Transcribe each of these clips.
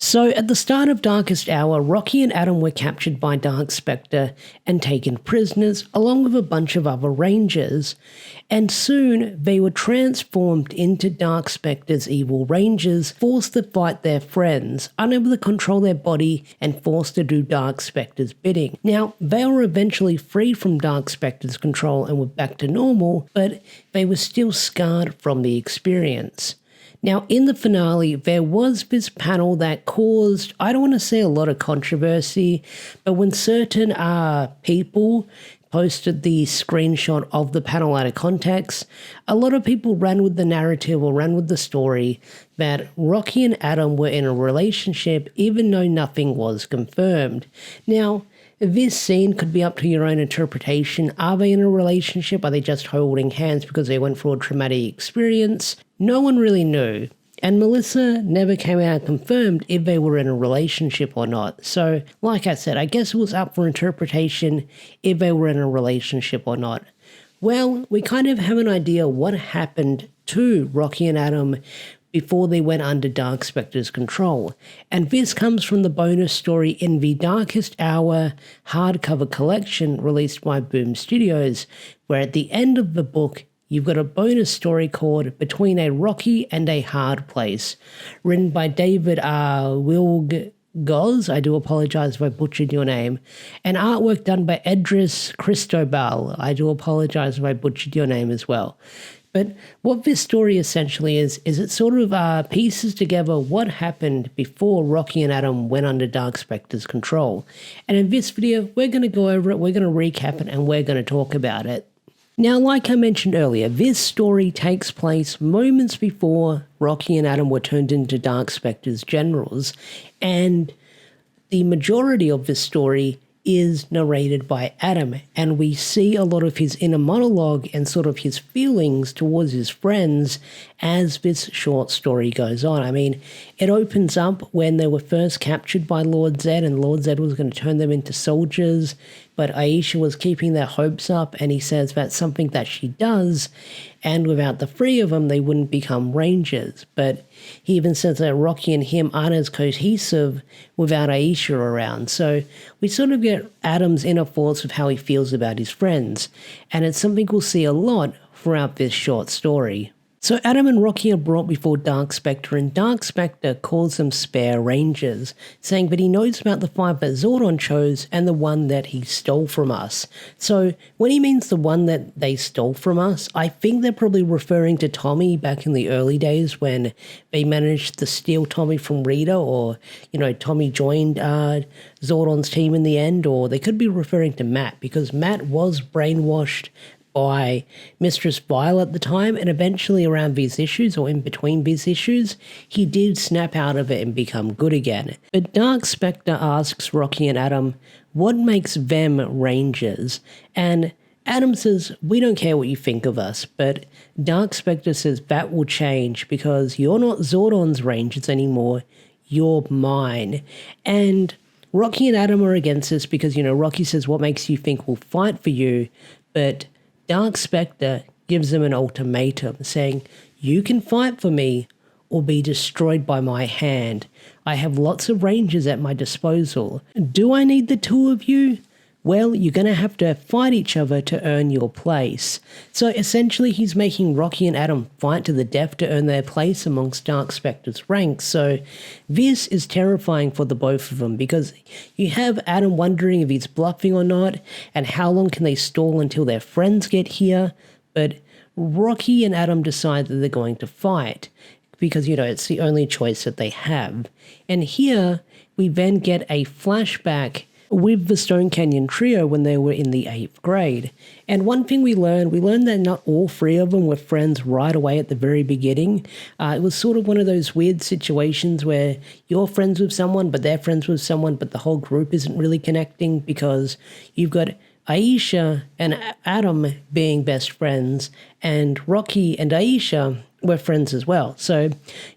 So at the start of Darkest Hour, Rocky and Adam were captured by Dark Specter and taken prisoners along with a bunch of other Rangers, and soon they were transformed into Dark Specter's evil Rangers, forced to fight their friends, unable to control their body and forced to do Dark Specter's bidding. Now, they were eventually freed from Dark Specter's control and were back to normal, but they were still scarred from the experience. Now, in the finale, there was this panel that caused, I don't want to say a lot of controversy, but when certain people posted the screenshot of the panel out of context, a lot of people ran with the narrative or ran with the story that Rocky and Adam were in a relationship even though nothing was confirmed. Now, this scene could be up to your own interpretation. Are they in a relationship? Are they just holding hands because they went through a traumatic experience? No one really knew. And Melissa never came out and confirmed if they were in a relationship or not. So, like I said, I guess it was up for interpretation if they were in a relationship or not. Well, we kind of have an idea what happened to Rocky and Adam before they went under Dark Specter's control. And this comes from the bonus story in the Darkest Hour hardcover collection released by Boom Studios, where at the end of the book, you've got a bonus story called Between a Rocky and a Hard Place, written by David Wilgoz. I do apologize if I butchered your name. And artwork done by Edris Cristobal. I do apologize if I butchered your name as well. But what this story essentially is it sort of pieces together what happened before Rocky and Adam went under Dark Specter's control. And in this video, we're going to go over it, we're going to recap it, and we're going to talk about it. Now, like I mentioned earlier, this story takes place moments before Rocky and Adam were turned into Dark Specter's generals, and the majority of this story is narrated by Adam, and we see a lot of his inner monologue and sort of his feelings towards his friends as this short story goes on. I mean, it opens up when they were first captured by Lord Zed, and Lord Zed was going to turn them into soldiers, but Aisha was keeping their hopes up, and he says that's something that she does, and without the three of them, they wouldn't become Rangers. But he even says that Rocky and him aren't as cohesive without Aisha around. So we sort of get Adam's inner thoughts of how he feels about his friends, and it's something we'll see a lot throughout this short story. So Adam and Rocky are brought before Dark Specter, and Dark Specter calls them spare Rangers, saying that he knows about the 5 that Zordon chose and the one that he stole from us. So when he means the one that they stole from us, I think they're probably referring to Tommy back in the early days when they managed to steal Tommy from Rita, or, you know, Tommy joined Zordon's team in the end, or they could be referring to Matt, because Matt was brainwashed by Mistress Vile at the time, and eventually around these issues, or in between these issues, he did snap out of it and become good again. But Dark Specter asks Rocky and Adam what makes them Rangers, and Adam says, we don't care what you think of us, but Dark Specter says that will change because you're not Zordon's Rangers anymore, you're mine. And Rocky and Adam are against this because, you know, Rocky says what makes you think we'll fight for you, but Dark Specter gives them an ultimatum saying, you can fight for me or be destroyed by my hand. I have lots of Rangers at my disposal. Do I need the 2 of you? Well, you're going to have to fight each other to earn your place. So essentially he's making Rocky and Adam fight to the death to earn their place amongst Dark Specter's ranks. So this is terrifying for the both of them because you have Adam wondering if he's bluffing or not and how long can they stall until their friends get here. But Rocky and Adam decide that they're going to fight because, you know, it's the only choice that they have. And here we then get a flashback with the Stone Canyon Trio when they were in the 8th grade. And one thing we learned that not all 3 of them were friends right away at the very beginning. It was sort of one of those weird situations where you're friends with someone, but they're friends with someone, but the whole group isn't really connecting because you've got Aisha and Adam being best friends, and Rocky and Aisha were friends as well. So,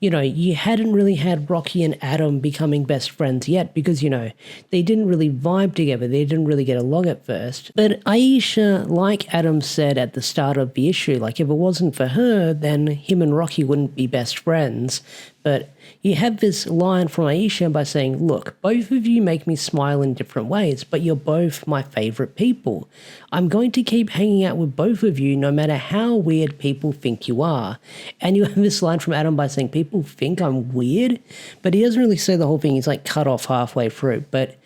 you know, you hadn't really had Rocky and Adam becoming best friends yet because, you know, they didn't really vibe together. They didn't really get along at first. But Aisha, like Adam said at the start of the issue, like if it wasn't for her, then him and Rocky wouldn't be best friends. But, you have this line from Aisha by saying, look, both of you make me smile in different ways, but you're both my favorite people. I'm going to keep hanging out with both of you no matter how weird people think you are. And you have this line from Adam by saying, people think I'm weird, but he doesn't really say the whole thing. He's like cut off halfway through. But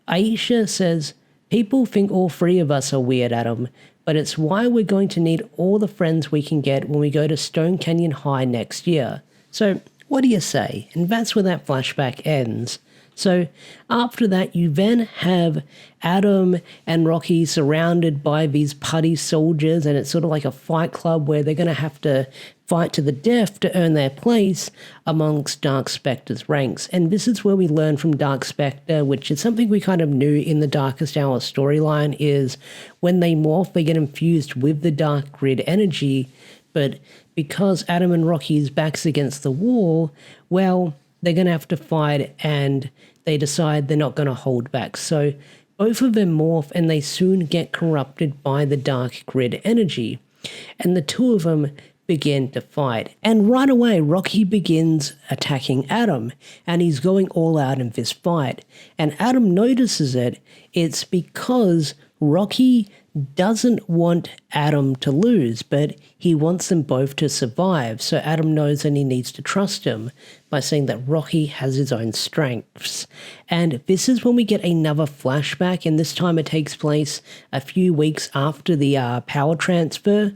Aisha says, people think all three of us are weird, Adam, but it's why we're going to need all the friends we can get when we go to Stone Canyon High next year. So what do you say? And that's where that flashback ends. So after that, you then have Adam and Rocky surrounded by these putty soldiers, and it's sort of like a fight club where they're going to have to fight to the death to earn their place amongst Dark Specter's ranks. And this is where we learn from Dark Specter, which is something we kind of knew in the Darkest Hour storyline, is when they morph, they get infused with the Dark Grid energy, but because Adam and Rocky's back's against the wall, well, they're going to have to fight, and they decide they're not going to hold back. So both of them morph, and they soon get corrupted by the Dark Grid energy. And the two of them begin to fight. And right away, Rocky begins attacking Adam, and he's going all out in this fight. And Adam notices it. It's because Rocky doesn't want Adam to lose, but he wants them both to survive. So Adam knows that he needs to trust him by saying that Rocky has his own strengths. And this is when we get another flashback, and this time it takes place a few weeks after the power transfer,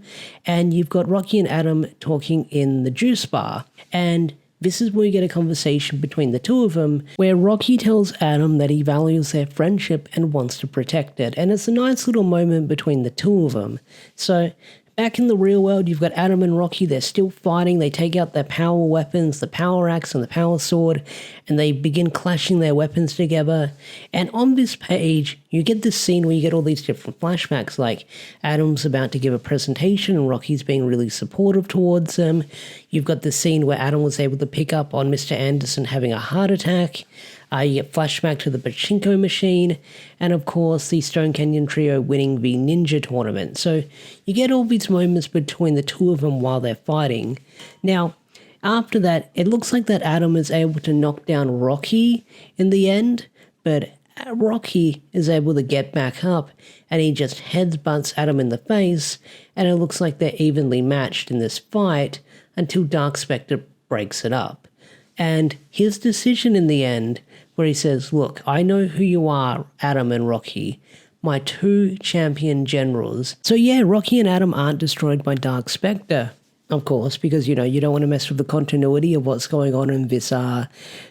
and you've got Rocky and Adam talking in the juice bar. And this is where we get a conversation between the two of them, where Rocky tells Adam that he values their friendship and wants to protect it. And it's a nice little moment between the two of them. So back in the real world, you've got Adam and Rocky. They're still fighting. They take out their power weapons, the power axe and the power sword, and they begin clashing their weapons together. And on this page, you get this scene where you get all these different flashbacks, like Adam's about to give a presentation and Rocky's being really supportive towards him. You've got this scene where Adam was able to pick up on Mr. Anderson having a heart attack. You get flashback to the pachinko machine, and of course the Stone Canyon Trio winning the ninja tournament. So you get all these moments between the two of them while they're fighting. Now, after that, it looks like that Adam is able to knock down Rocky in the end, but Rocky is able to get back up, and he just headbutts Adam in the face, and it looks like they're evenly matched in this fight until Dark Specter breaks it up. And his decision in the end, where he says, look, I know who you are, Adam and Rocky, my two champion generals. So yeah, Rocky and Adam aren't destroyed by Dark Specter, of course, because, you know, you don't want to mess with the continuity of what's going on in this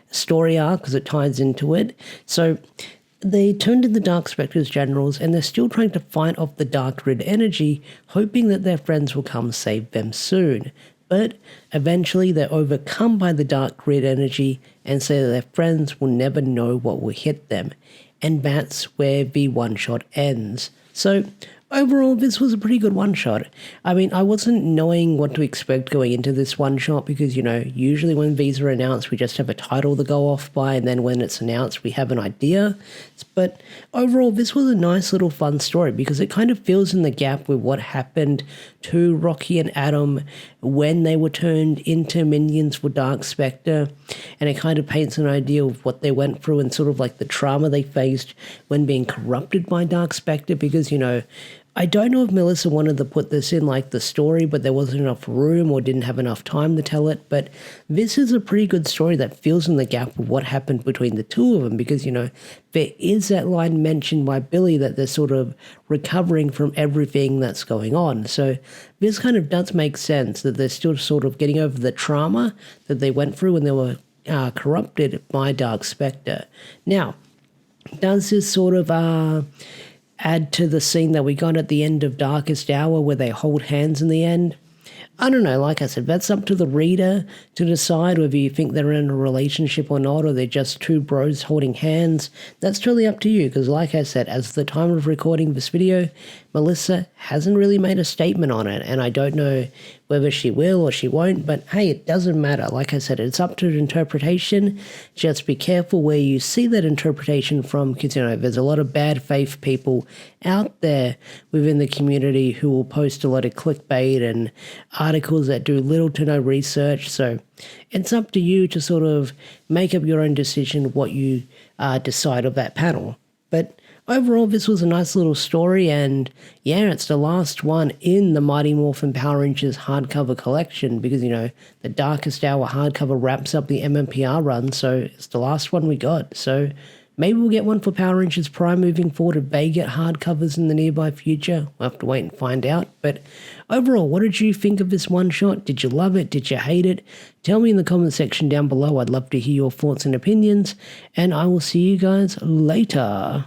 story arc, because it ties into it. So they turned in the Dark Specter's generals, and they're still trying to fight off the Dark Grid energy, hoping that their friends will come save them soon. But eventually they're overcome by the Dark Grid energy and say that their friends will never know what will hit them. And that's where the one-shot ends. So overall, this was a pretty good one-shot. I mean, I wasn't knowing what to expect going into this one-shot because, you know, usually when these are announced, we just have a title to go off by, and then when it's announced, we have an idea. But overall, this was a nice little fun story because it kind of fills in the gap with what happened to Rocky and Adam when they were turned into minions for Dark Specter, and it kind of paints an idea of what they went through and sort of like the trauma they faced when being corrupted by Dark Specter because, you know, I don't know if Melissa wanted to put this in like the story, but there wasn't enough room or didn't have enough time to tell it. But this is a pretty good story that fills in the gap of what happened between the two of them because, you know, there is that line mentioned by Billy that they're sort of recovering from everything that's going on. So this kind of does make sense that they're still sort of getting over the trauma that they went through when they were corrupted by Dark Specter. Now, does this sort of add to the scene that we got at the end of Darkest Hour where they hold hands in the end? I don't know, like I said, that's up to the reader to decide whether you think they're in a relationship or not, or they're just two bros holding hands. That's totally up to you, because like I said, as the time of recording this video, Melissa hasn't really made a statement on it, and I don't know whether she will or she won't, but hey, it doesn't matter. Like I said, it's up to interpretation. Just be careful where you see that interpretation from, because, there's a lot of bad faith people out there within the community who will post a lot of clickbait and articles that do little to no research. So it's up to you to sort of make up your own decision what you decide of that panel. But overall, this was a nice little story, and yeah, it's the last one in the Mighty Morphin Power Rangers hardcover collection because, the Darkest Hour hardcover wraps up the MMPR run, so it's the last one we got. So maybe we'll get one for Power Rangers Prime moving forward if they get hardcovers in the nearby future. We'll have to wait and find out. But overall, what did you think of this one-shot? Did you love it? Did you hate it? Tell me in the comment section down below. I'd love to hear your thoughts and opinions, and I will see you guys later.